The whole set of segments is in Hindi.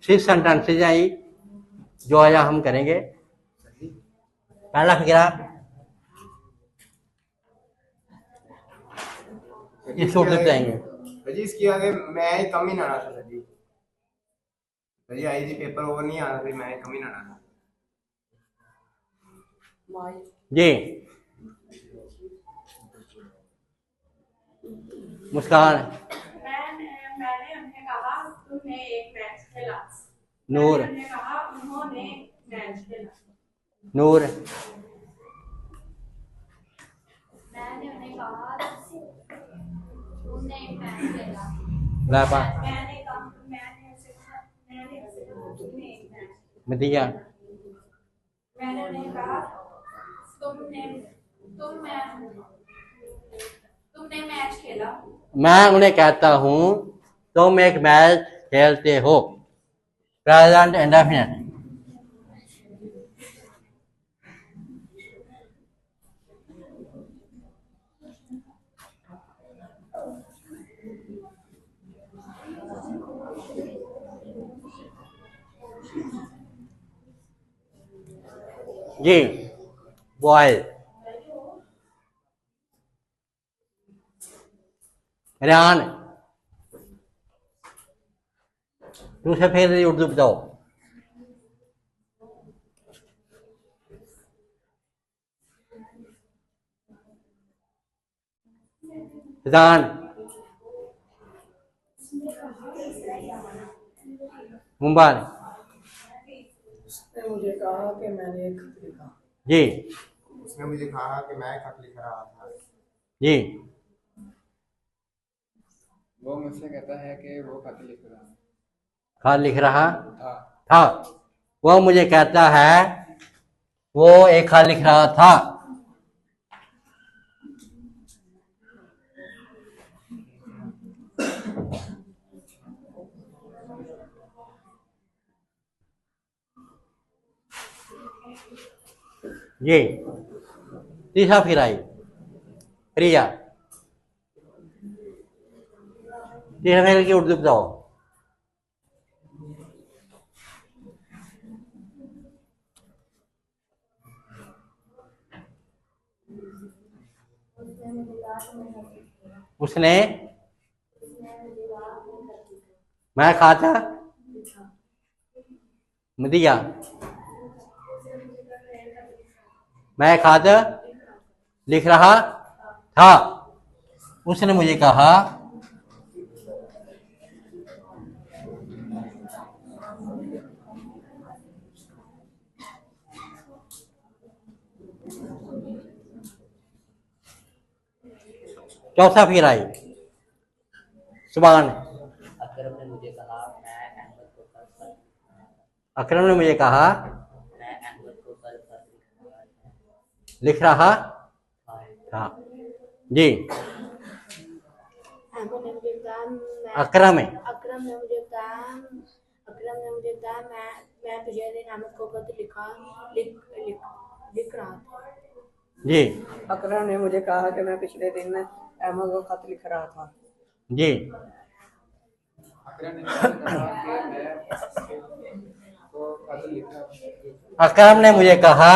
6 सेंटेंसेज हैं जो आज हम करेंगे। पहला फिक्रा इस उर्दू पे आएंगे जी। इसके आगे मैं कम ही ना रहा था सर जी। सर जी आई जी पेपर ओवर नहीं आना, फिर मैं कम ही ना रहा था जी। मुस्कान। मैंने उन्हें कहा तुमने एक मैच खेला। नूर। मैंने उन्हें कहा उन्होंने मैच खेला। नूर। मैंने उन्हें कहा तुमने एक मैच खेला। लापा। मैंने कहा तुमने एक मैच। मदिया। मैंने उन्हें कहा तुमने मैच खेला। मैं उन्हें कहता हूँ तुम एक मैच खेलते हो। Present indefinite. जी। बॉय। रेहान दूसरे फिर उर्दू बताओ। फैजान। मुंबर। उसने मुझे कहा कि मैंने एक खत लिखा। जी। उसने मुझे कहा कि मैं खत लिख रहा था। जी। वो मुझसे कहता है कि वो खत लिख रहा है। खत लिख रहा था। था। वो मुझे कहता है वो एक खत लिख रहा था। जी। तीसरा फिर आई प्रिया। तीसरा फिर की उर्दू बताओ। उसने मैं खाता मदिया। मैं खाता लिख रहा था। उसने मुझे कहा चौथा फिर आई सुबान। अकरम ने मुझे कहा मैं अहमद को कल पत्र अकरम ने मुझे कहा मैं अहमद को कल पत्र लिख रहा था। जी। अकरम है। अकरम ने मुझे कहा मैं पिछले दिन अहमद को खत लिख रहा था। जी। अकरम ने मुझे कहा कि मैं पिछले दिन अहमद को खत लिख रहा था। जी। अकरम ने मुझे कहा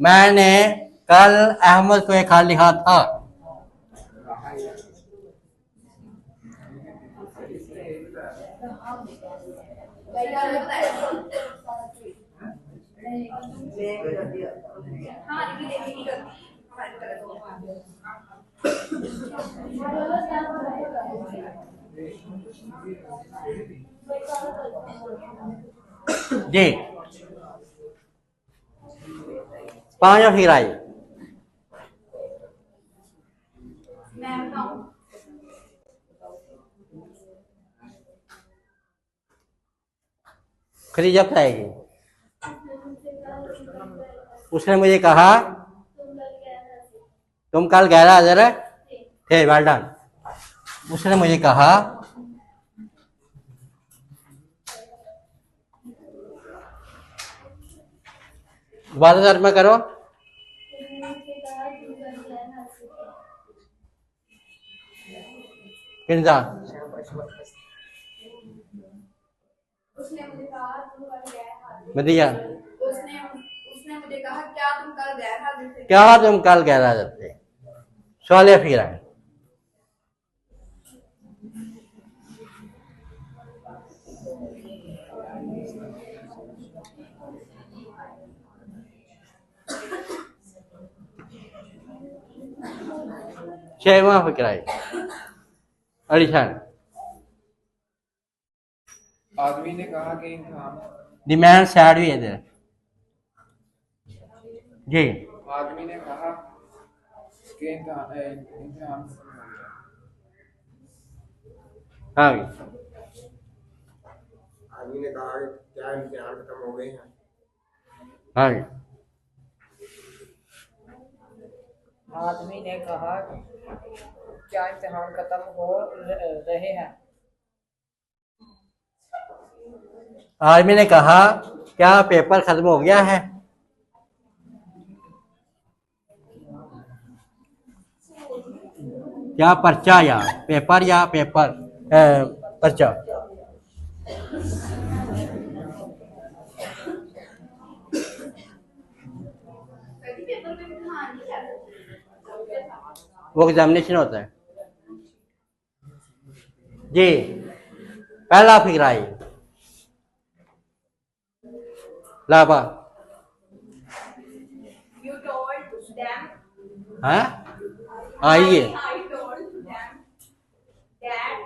मैंने कल अहमद को एक खत लिखा था। जी। पांचवा फिर आई मैं बताऊं खरीजा आएगी। उसने मुझे कहा तुम कल गैर हाजिर थे। Well done. उसने मुझे कहा दोबारा तर्जमा करो। किंजा। उसने मुझे कहा कहा तुम कल गैर हाजिर मदिया उसने उसने मुझे कहा क्या तुम कल गैर हाजिर थे? क्या तुम कल गैर हाजिर थे? सवाल फिर है। छवा फिक्र है अलीशान। आदमी ने कहा कि इम्तिहान डिमांड साइड भी है इधर जी। आदमी ने कहा कि इम्तिहान खत्म हो गया। हाँ जी। आदमी ने कहा कि क्या इम्तिहान खत्म हो गए हैं? हाँ जी। आदमी ने कहा क्या इम्तिहान खत्म हो रहे हैं? आदमी ने कहा क्या पेपर खत्म हो गया है? क्या पर्चा या पेपर पर्चा? कभी पेपर में इम्तिहान नहीं करते। वो एग्जामिनेशन होता है जी। पहला फिक्रा है लाभा। You told them. हाँ आइए I told them that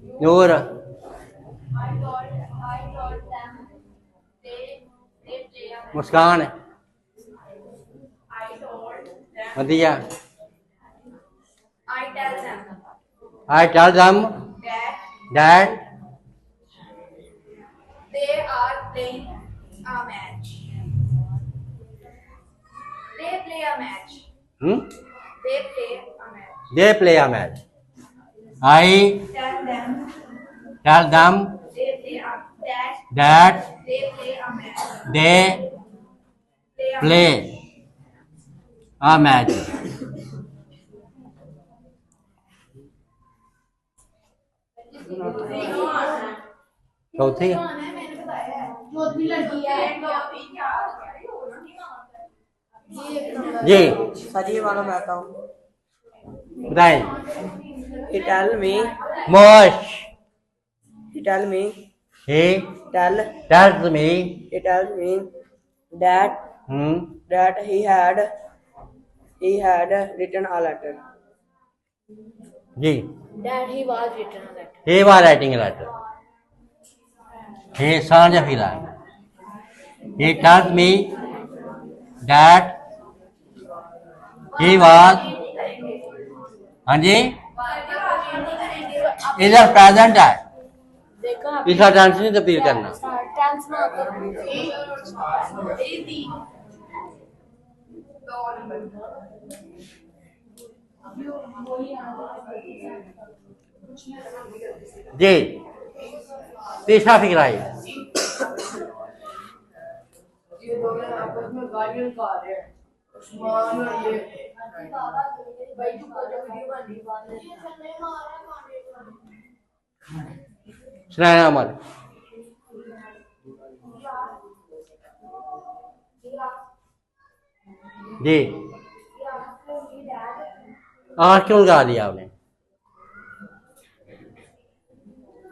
you. Noor I told them they play a. Muskan I told them. Madiya I tell them I tell them that that they are playing a match. They play a match. They play a match. They play a match. I Tell them tell them they play a that that they play a match. They Play a play a match. चौथी चौथी लगी है जी सजी वाला मैं आता हूँ। बताएं। He tell me, मोश he tell me, he tell, tells me he tells me that that he had written a letter. जी that he was written on that. he was writing a letter. He सांझ फिरा। He tells me that he was हाँ जी इधर प्रेजेंट है। देखो आप इसका टेंस नहीं तब्दील करना। टेंस में होता जी तीसरा फिक्रा है ये दोनों आपस में गालियां खा रहे हैं। उस्मान और ये भाई तू को जो वीडियो बन रही सुनाया अमर जी। आँख क्यों लगा दिया आपने?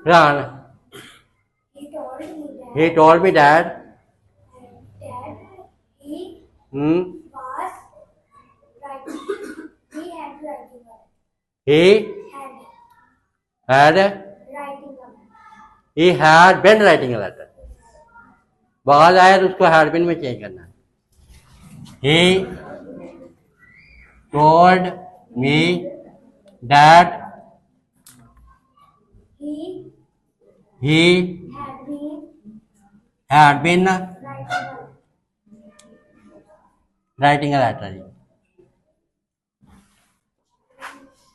रान he told me that he told me that he hmm, was writing. He had writing on it. he Had had writing on it. he had been writing a letter। बात आया तो उसको had been में चेंज करना है। he told me that He he had been had been writing writing on it. a letter जी।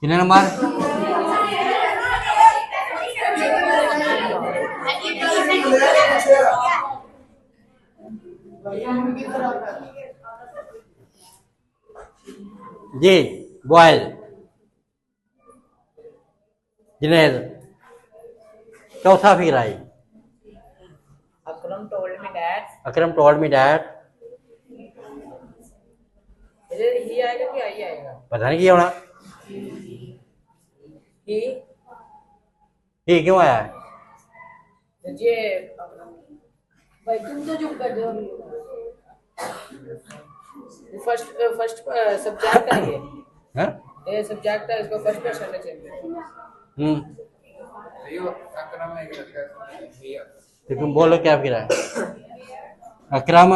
कितने नंबर? जी बॉयल जुनैद चौथा फिक्रा है। अकरम Akram told me that. Akram told me that. ही आएगा कि आई आएगा? पता नहीं क्या होना। ही ये क्यों आया है? ये भाई तुम तो चुप कर दो। फर्स्ट सब्जेक्ट है ये। हाँ? ये सब्जेक्ट है, इसको फर्स्ट पर्सन में चाहिए। यो अकरम एक लड़का है। तो तुम बोलो क्या फिर है? अकरम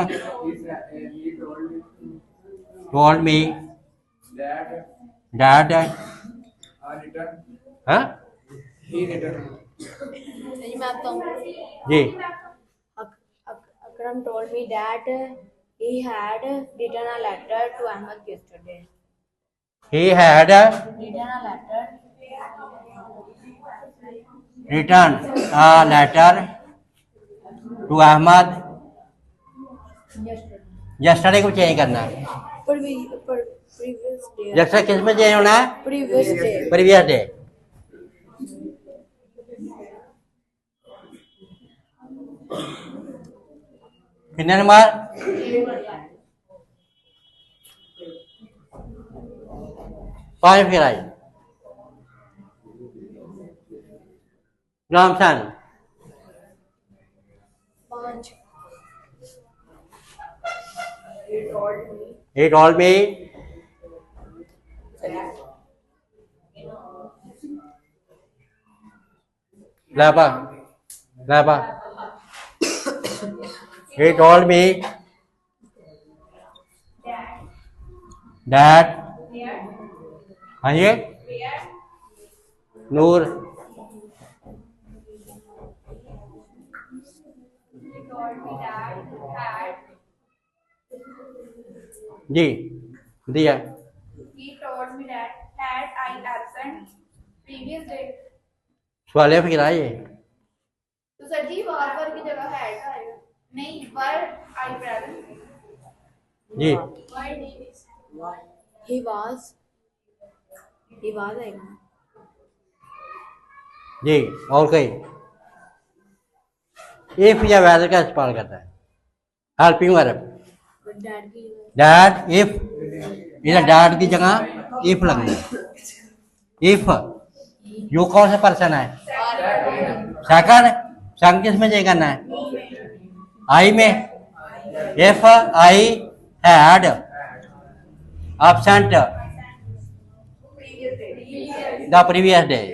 He told me that that return. हाँ? He returned. मैं आता हूँ। जी Akram told me that he had written a letter to Ahmed yesterday. he had Written a letter. written a letter to Ahmad yesterday को चेंज करना है। Previous day. yesterday किस में चेंज होना है? Previous day. previous day। कितने नंबर? पाँच फिर आई। रामसन पाँच. he told me Lapa he told me that हाँ ये नूर जी दिया He told me that had I absent previous day. सवाल फिर आए तो सर जी बार की जगह had आएगा। नहीं, were I present? Ji My name is. He was आएगा. जी और कहीं इफ या वैदर का इस्तेमाल करता है हेल्पिंग वर्ब Dad की डैट इफ इधर डैट की जगह इफ लगना है इफ यू कौन सा पर्सन है सेकंड किस में चेंज करना है आई में if I had absent the previous day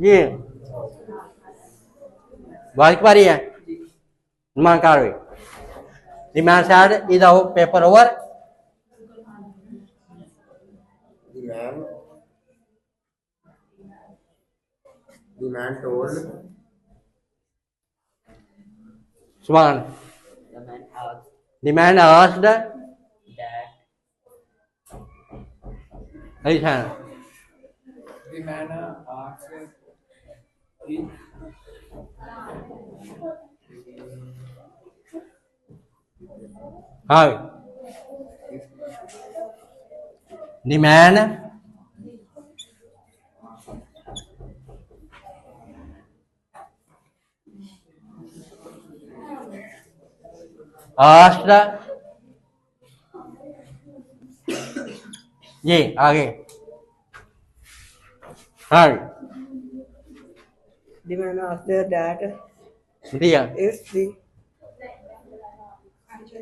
जी बात की बारी है मान कार्य the man said is the paper over The man told Swan The man the man asked asked that Aishan The man asked he how the man asked जी आगे हाँ The man asked that दिया if the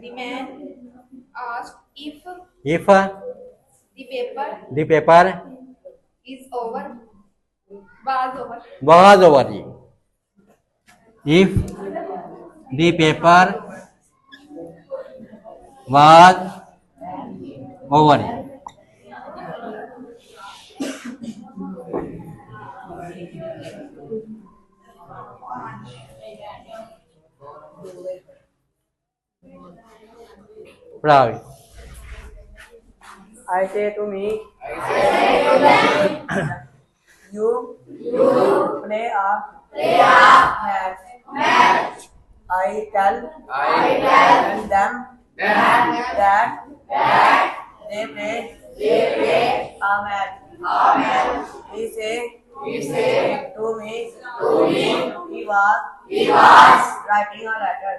The man asked if if the paper the paper is over. Was over. was over ji if the paper was over पढ़ाओ I say to me, you play a match. I tell them that they play a match. He say to me he was writing a letter.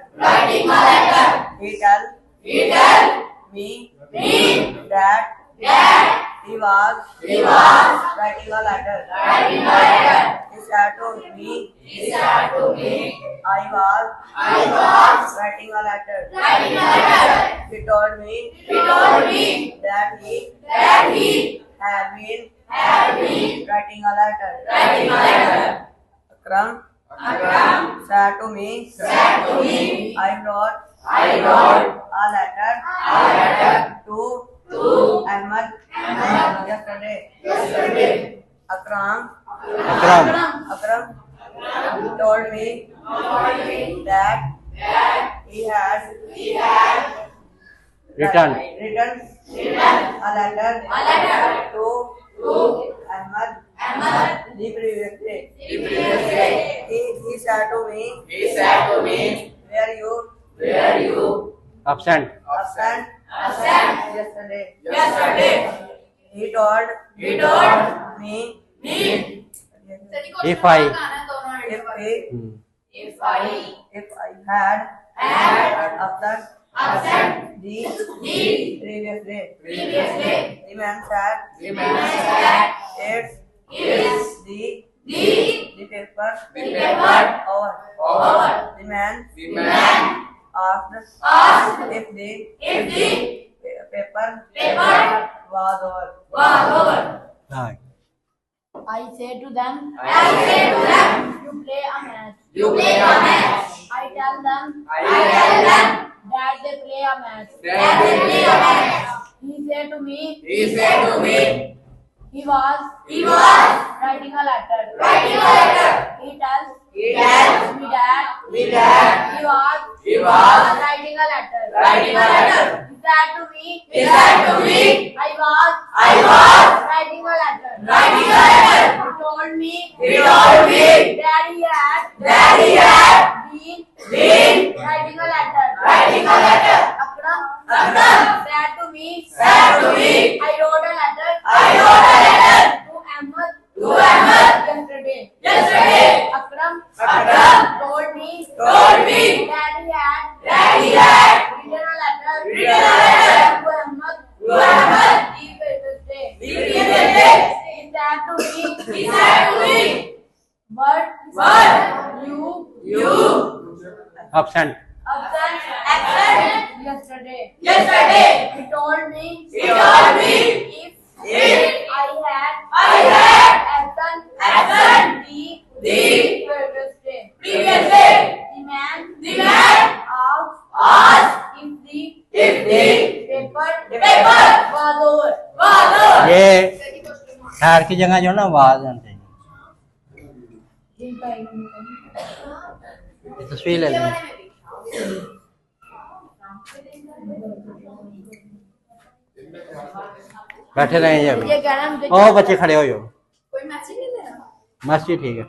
He tell me that he was writing a letter. He said to me I was writing a letter. He told me that he had been writing a letter. Akram said to me I wrote a letter to Ahmed yesterday. Akram told me that he had Written. a letter to Ahmed the previous day. He said to me, were you Absent. yesterday? He told me If I if I had absent the previous day. The man said it's the paper over. The man asked if the paper was over. Right. I say to them, you play a match. I tell them that they play a match. He said to me he was writing a letter. He tells me that he was writing a letter. He said to me I was writing a letter. He told me that he had been writing a letter. Akram said to me I wrote a letter to Ahmed yesterday. Akram told me that he had written a letter to Ahmed the previous day. He said to me but you Absent. yesterday. He told me if I had absent the previous day. The man asked if the paper was over. ये खैर की जगह जो ना आवाज आनी चाहिए। ये तस्वीर ले लें। बैठे रहें ये अभी। ये कह रहा है मुझे ओ बच्चे खड़े हो जाओ। कोई मैसेज नहीं देना मस्ती ठीक है।